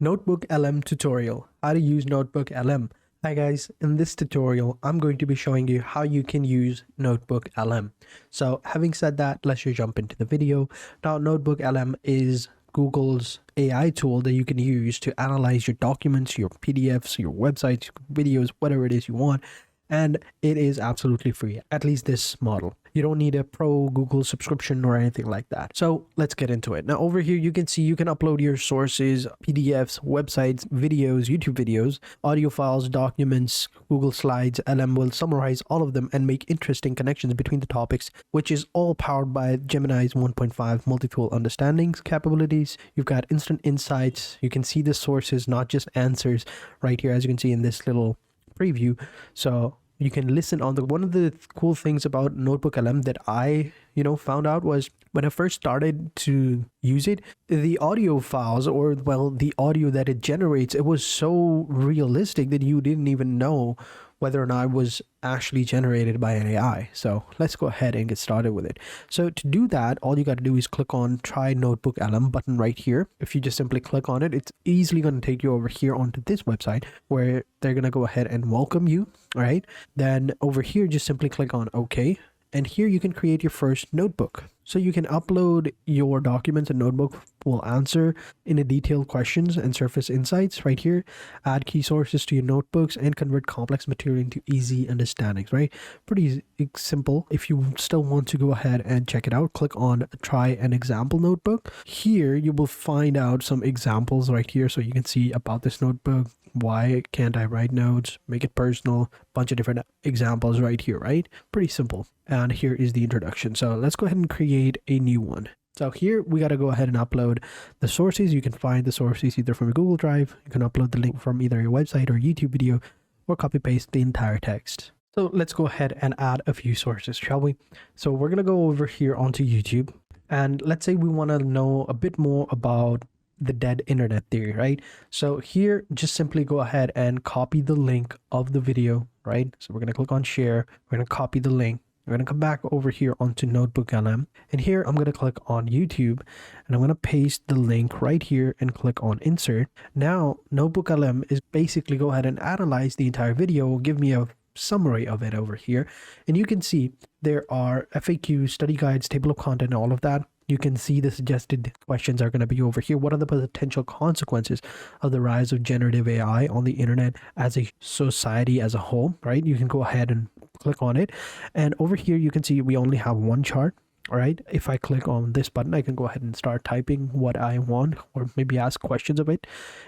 NotebookLM tutorial, how to use NotebookLM. Hi guys, in this tutorial, I'm going to be showing you how you can use NotebookLM. So having said that, let's just jump into the video. Now, NotebookLM is Google's AI tool that you can use to analyze your documents, your PDFs, your websites, videos, whatever it is you want. And it is absolutely free, at least this model. You don't need a pro Google subscription or anything like that. So let's get into it. Now over here, you can see you can upload your sources, PDFs, websites, videos, YouTube videos, audio files, documents, Google Slides. LM will summarize all of them and make interesting connections between the topics, which is all powered by Gemini's 1.5 multi-tool understandings capabilities. You've got instant insights. You can see the sources, not just answers right here, as you can see in this little preview. So you can listen on the one of the cool things about NotebookLM that I found out was when I first started to use it, the audio files, or well, the audio that it generates, it was so realistic that you didn't even know whether or not it was actually generated by an AI. So let's go ahead and get started with it. So to do that, all you got to do is click on Try NotebookLM button right here. If you just simply click on it, it's easily going to take you over here onto this website where they're going to go ahead and welcome you. All right. Then over here, just simply click on OK. And here you can create your first notebook. So you can upload your documents, and Notebook will answer in a detailed questions and surface insights right here. Add key sources to your notebooks and convert complex material into easy understandings, right? Pretty simple. If you still want to go ahead and check it out, click on Try an Example Notebook. Here you will find out some examples right here. So you can see about this notebook, why can't I write notes, make it personal, bunch of different examples right here, right? Pretty simple. And here is the introduction. So let's go ahead and create a new one. So here we got to go ahead and upload the sources. You can find the sources either from a Google Drive. You can upload the link from either your website or YouTube video, or copy paste the entire text. So let's go ahead and add a few sources, shall we? So we're going to go over here onto YouTube, and let's say we want to know a bit more about the dead internet theory, right? So here, just simply go ahead and copy the link of the video, right? So we're going to click on share. We're going to copy the link. We're going to come back over here onto NotebookLM, and here I'm going to click on YouTube, and I'm going to paste the link right here and click on insert. Now NotebookLM is basically go ahead and analyze the entire video, give me a summary of it over here, and you can see there are FAQs, study guides, table of content, all of that. You can see the suggested questions are going to be over here. What are the potential consequences of the rise of generative AI on the internet as a society as a whole, right? You can go ahead and click on it. And over here, you can see we only have one chart. All right. If I click on this button, I can go ahead and start typing what I want, or maybe ask questions of it.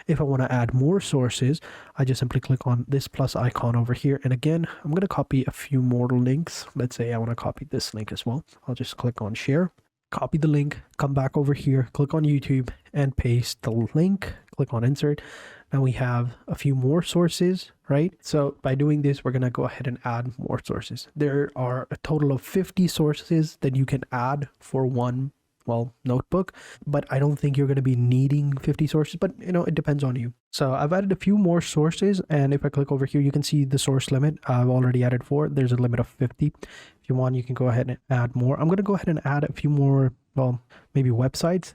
If I want to add more sources, I just simply click on this plus icon over here. And again, I'm going to copy a few more links. Let's say I want to copy this link as well. I'll just click on share. Copy the link, come back over here, click on YouTube and paste the link, click on insert. Now we have a few more sources, right? So by doing this, we're going to go ahead and add more sources. There are a total of 50 sources that you can add for one, well, notebook, but I don't think you're going to be needing 50 sources, but it depends on you. So I've added a few more sources, and if I click over here, you can see the source limit. I've already added 4. There's a limit of 50. If you want, you can go ahead and add more. I'm going to go ahead and add a few more, well, maybe websites,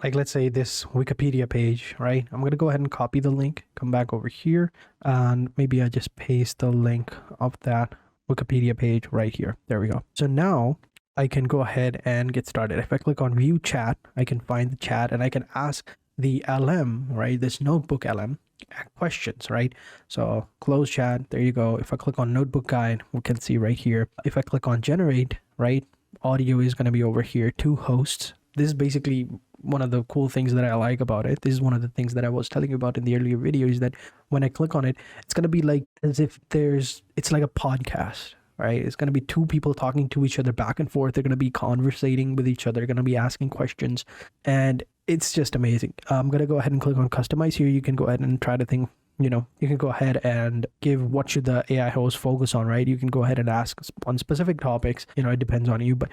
like let's say this Wikipedia page, right? I'm going to go ahead and copy the link, come back over here, and maybe I just paste the link of that Wikipedia page right here. There we go. So now I can go ahead and get started. If I click on view chat, I can find the chat and I can ask the LM, right? This notebook LM questions, right? So close chat. There you go. If I click on notebook guide, we can see right here. If I click on generate, right? Audio is going to be over here, 2 hosts. This is basically one of the cool things that I like about it. This is one of the things that I was telling you about in the earlier video, is that when I click on it, it's going to be like as if it's like a podcast, right? It's going to be 2 people talking to each other back and forth. They're going to be conversating with each other. They're going to be asking questions, and it's just amazing. I'm going to go ahead and click on customize here. You can go ahead and try to think, you can go ahead and give what should the AI host focus on, right? You can go ahead and ask on specific topics. It depends on you, but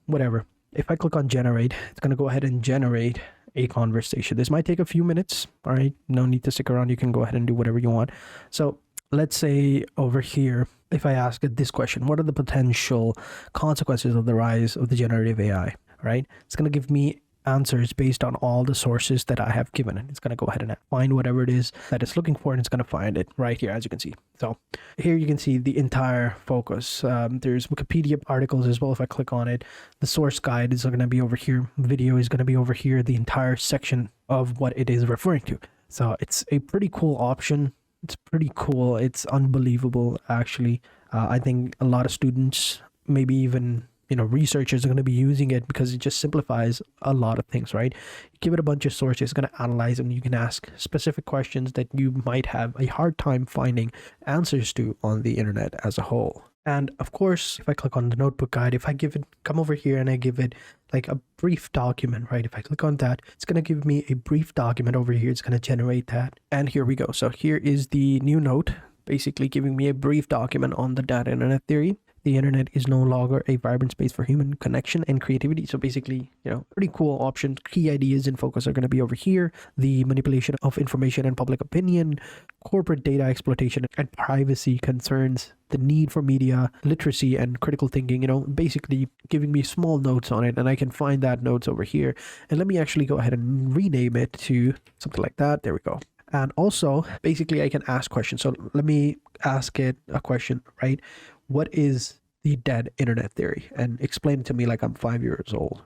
whatever. If I click on generate, it's going to go ahead and generate a conversation. This might take a few minutes. All right. No need to stick around. You can go ahead and do whatever you want. So let's say over here, if I ask it this question, what are the potential consequences of the rise of the generative AI, right? It's going to give me answers based on all the sources that I have given it. It's going to go ahead and find whatever it is that it's looking for, and it's going to find it right here, as you can see. So here you can see the entire focus. There's Wikipedia articles as well. If I click on it, the source guide is going to be over here. Video is going to be over here. The entire section of what it is referring to. So it's a pretty cool option. It's pretty cool. It's unbelievable, actually. I think a lot of students, maybe even researchers, are going to be using it because it just simplifies a lot of things, right? You give it a bunch of sources, it's going to analyze them. You can ask specific questions that you might have a hard time finding answers to on the internet as a whole. And of course, if I click on the notebook guide, if I come over here and I give it like a brief document, right? If I click on that, it's going to give me a brief document over here. It's going to generate that. And here we go. So here is the new note, basically giving me a brief document on the data internet theory. The internet is no longer a vibrant space for human connection and creativity. So basically, pretty cool options. Key ideas in focus are going to be over here. The manipulation of information and public opinion, corporate data exploitation and privacy concerns, the need for media literacy and critical thinking, basically giving me small notes on it, and I can find that notes over here. And let me actually go ahead and rename it to something like that. There we go. And also, basically, I can ask questions. So let me ask it a question, right? What is the dead internet theory? And explain it to me like I'm 5 years old.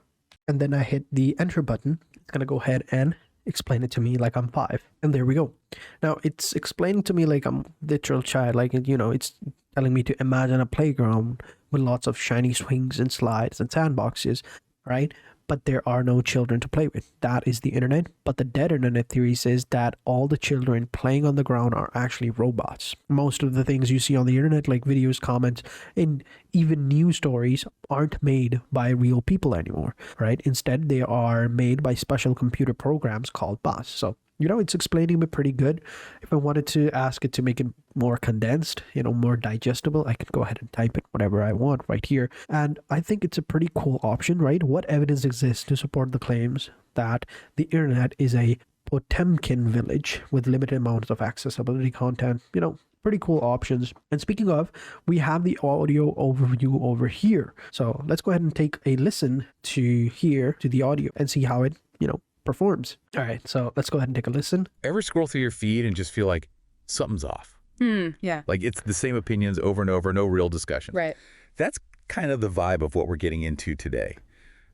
And then I hit the enter button. It's going to go ahead and explain it to me like I'm 5. And there we go. Now it's explaining to me like I'm a literal child. Like, it's telling me to imagine a playground with lots of shiny swings and slides and sandboxes, right? But there are no children to play with. That is the internet. But the dead internet theory says that all the children playing on the ground are actually robots. Most of the things you see on the internet, like videos, comments, and even news stories, aren't made by real people anymore, right? Instead, they are made by special computer programs called bots. So it's explaining it pretty good. If I wanted to ask it to make it more condensed, more digestible, I could go ahead and type it whatever I want right here. And I think it's a pretty cool option, right? What evidence exists to support the claims that the internet is a Potemkin village with limited amounts of accessibility content? Pretty cool options. And speaking of, we have the audio overview over here. So let's go ahead and take a listen to the audio and see how it, performs. All right, so let's go ahead and take a listen. Ever scroll through your feed and just feel like something's off? Yeah. Like it's the same opinions over and over, no real discussion. Right. That's kind of the vibe of what we're getting into today.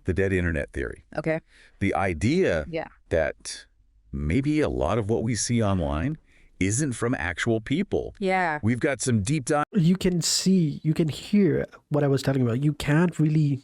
The dead internet theory. Okay. The idea Yeah. that maybe a lot of what we see online isn't from actual people. Yeah. We've got some deep dive. You can hear what I was telling about. You can't really,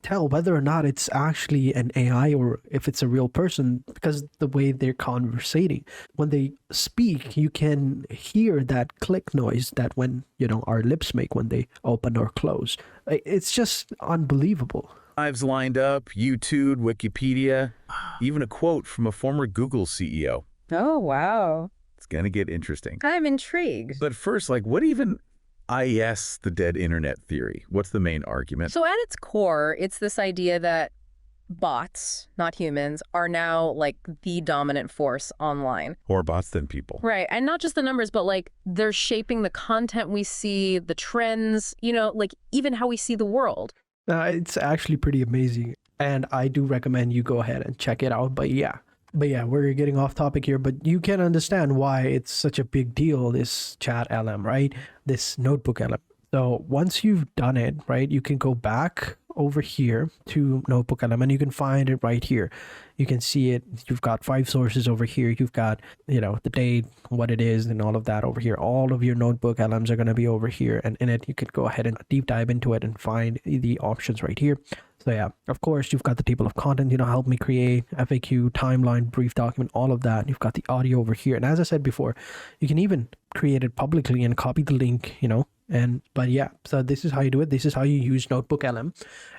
tell whether or not it's actually an AI or if it's a real person because the way they're conversating. When they speak, you can hear that click noise that when, our lips make when they open or close. It's just unbelievable. Lives lined up, YouTube, Wikipedia, even a quote from a former Google CEO. Oh, wow. It's going to get interesting. I'm intrigued. But first, what even is the dead internet theory? What's the main argument? So at its core, it's this idea that bots, not humans, are now the dominant force online. More bots than people. Right. And not just the numbers, but they're shaping the content we see, the trends, even how we see the world. It's actually pretty amazing. And I do recommend you go ahead and check it out. But yeah, we're getting off topic here, but you can understand why it's such a big deal, this chat LM, right? This notebook LM. So once you've done it, right, you can go back over here to notebook LM and you can find it right here. You can see it. You've got 5 sources over here. You've got, the date, what it is, and all of that over here. All of your notebook LMs are going to be over here. And in it, you could go ahead and deep dive into it and find the options right here. So yeah, of course, you've got the table of content, help me create, FAQ, timeline, brief document, all of that. You've got the audio over here. And as I said before, you can even create it publicly and copy the link, but yeah, so this is how you do it. This is how you use Notebook LM.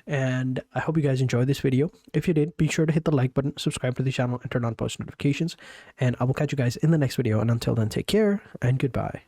And I hope you guys enjoyed this video. If you did, be sure to hit the like button, subscribe to the channel, and turn on post notifications. And I will catch you guys in the next video. And until then, take care and goodbye.